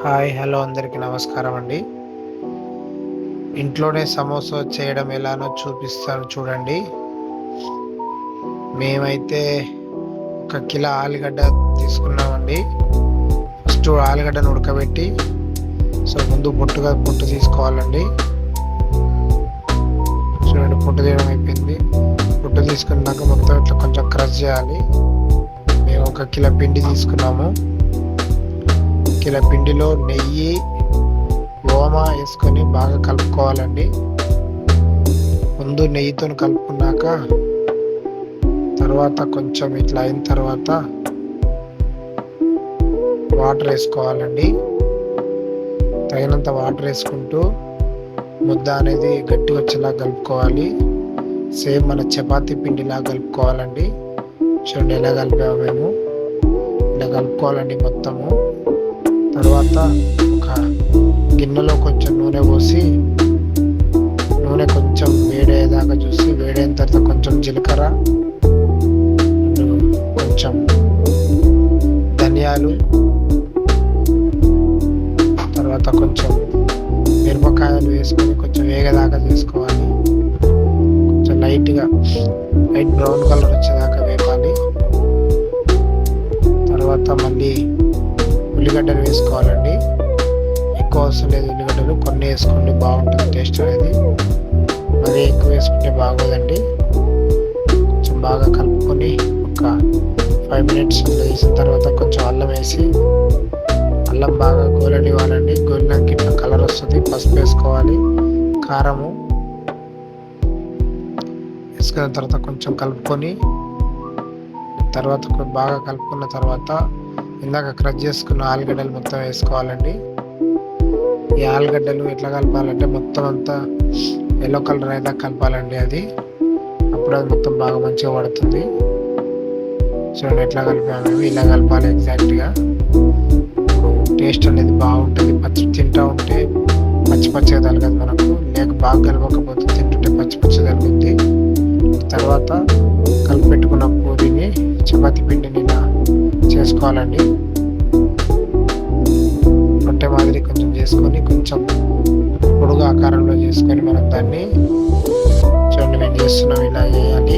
Hi hello అందరికీ నమస్కారం అండి. ఇంట్లోనే సమోసా చేయడం ఎలానో చూపిస్తాను చూడండి. మేమైతే 1 కిలో ఆలుగడ్డ తీసుకున్నామండి. ఫస్ట్ ఆలుగడ్డను ఉడకబెట్టి ముందు పొట్టు తీసుకోవాలండి. చూడండి, పొట్టు తీయడం అయిపోయింది. పొట్టు తీసుకున్నాక మొత్తం ఇట్లా కొంచెం క్రష్ చేయాలి. మేము 1 కిలో పిండి తీసుకున్నాము. కిలో పిండిలో నెయ్యి, ఓమ వేసుకొని బాగా కలుపుకోవాలండి. ముందు నెయ్యితో కలుపుకున్నాక తర్వాత కొంచెం ఇట్లా అయిన తర్వాత వాటర్ వేసుకోవాలండి. తగినంత వాటర్ వేసుకుంటూ ముద్ద అనేది గట్టిగా వచ్చేలా కలుపుకోవాలి. సేమ్ మన చపాతీ పిండిలా కలుపుకోవాలండి. చూడండి ఎలా కలిపాము మేము. ఇలా కలుపుకోవాలండి మొత్తము. తర్వాత ఒక గిన్నెలో కొంచెం నూనె పోసి, నూనె కొంచెం వేడేదాకా చూసి, వేడైన తర్వాత కొంచెం జీలకర్ర, కొంచెం ధనియాలు, తర్వాత కొంచెం మిరపకాయలు వేసుకొని కొంచెం వేగేదాకా చేసుకోవాలి. కొంచెం లైట్ బ్రౌన్ కలర్ వచ్చేదాకా వేపాలి. తర్వాత మళ్ళీ ఉల్లిగడ్డలు వేసుకోవాలండి. ఎక్కువ అవసరం లేదు, ఉల్లిగడ్డలు కొన్ని వేసుకోండి, బాగుంటుంది టేస్ట్ అనేది. మరీ ఎక్కువ వేసుకుంటే బాగోదండి. కొంచెం బాగా కలుపుకొని ఒక 5 మినిట్స్ వేసిన తర్వాత కొంచెం అల్లం వేసి, అల్లం బాగా గోలనివ్వాలండి. గోలినాక ఇట్లా కలర్ వస్తుంది. పసుపు వేసుకోవాలి, కారము వేసుకున్న తర్వాత కొంచెం కలుపుకొని, తర్వాత బాగా కలుపుకున్న తర్వాత ఇందాక క్రష్ చేసుకున్న ఆలుగడ్డలు మొత్తం వేసుకోవాలండి. ఈ ఆలుగడ్డలు ఎట్లా కలపాలంటే మొత్తం అంతా ఎల్లో కలర్ అయితే కలపాలండి. అప్పుడు అది మొత్తం బాగా మంచిగా పడుతుంది. చూడండి ఎట్లా కలిపాము. ఇలా కలపాలి ఎగ్జాక్ట్గా. టేస్ట్ అనేది బాగుంటుంది. తింటూ ఉంటే పచ్చిగా తగలదు మనకు. లేక బాగా కలపకపోతే తింటుంటే పచ్చి తగులుతుంది. తర్వాత కలిపెట్టుకున్న పూరిని, చపాతీ పిండిని ఇలా చేసుకోవాలండి. రొట్టె మాదిరి కొంచెం చేసుకొని, కొంచెం పొడుగు ఆకారంలో చేసుకొని మనం దాన్ని చూడండి మేము చేస్తున్నాం. ఇలా చేయాలి,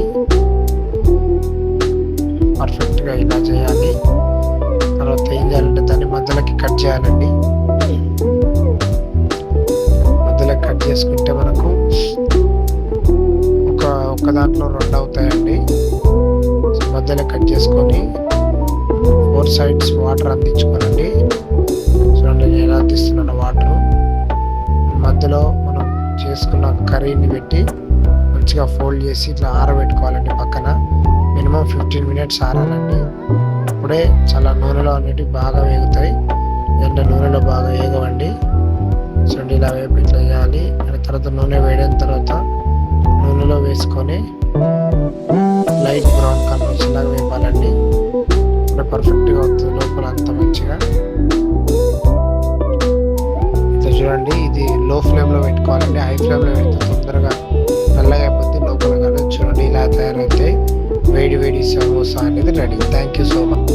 పర్ఫెక్ట్గా ఇలా చేయాలి. తర్వాత ఏం చేయాలంటే దాన్ని మధ్యలోకి కట్ చేయాలండి. మధ్యలోకి కట్ చేసుకుంటే మనకు ఒక దాంట్లో 2 అవుతాయండి. మధ్యలో కట్ చేసుకొని 4 సైడ్స్ వాటర్ అందించుకోనండి. చూడండి నేను ఎలా అందిస్తున్నాను వాటర్. మధ్యలో మనం చేసుకున్న కర్రీని పెట్టి మంచిగా ఫోల్డ్ చేసి ఇట్లా ఆరబెట్టుకోవాలండి పక్కన. మినిమం 15 మినిట్స్ ఆరాలండి. అప్పుడే చాలా నూనెలో అనేటివి బాగా వేగుతాయి. నూనెలో బాగా వేగవండి. చూడండి ఇలా వేపి ఇట్లా వేయాలి. తర్వాత నూనె వేడిన తర్వాత నూనెలో వేసుకొని లైట్ బ్రౌన్ కలర్ వచ్చేలాగా వేపాలండి. పర్ఫెక్ట్గా అవుతుంది లోపల అంతా మంచిగా. ఇట్లా చూడండి, ఇది లో ఫ్లేమ్లో పెట్టుకోవాలండి. హై ఫ్లేమ్లో పెడితే తొందరగా నల్లగా అయిపోతుంది లోపల. కానీ చూడండి ఇలా తయారైతే వేడి సమోసా అనేది ready. Thank you so much.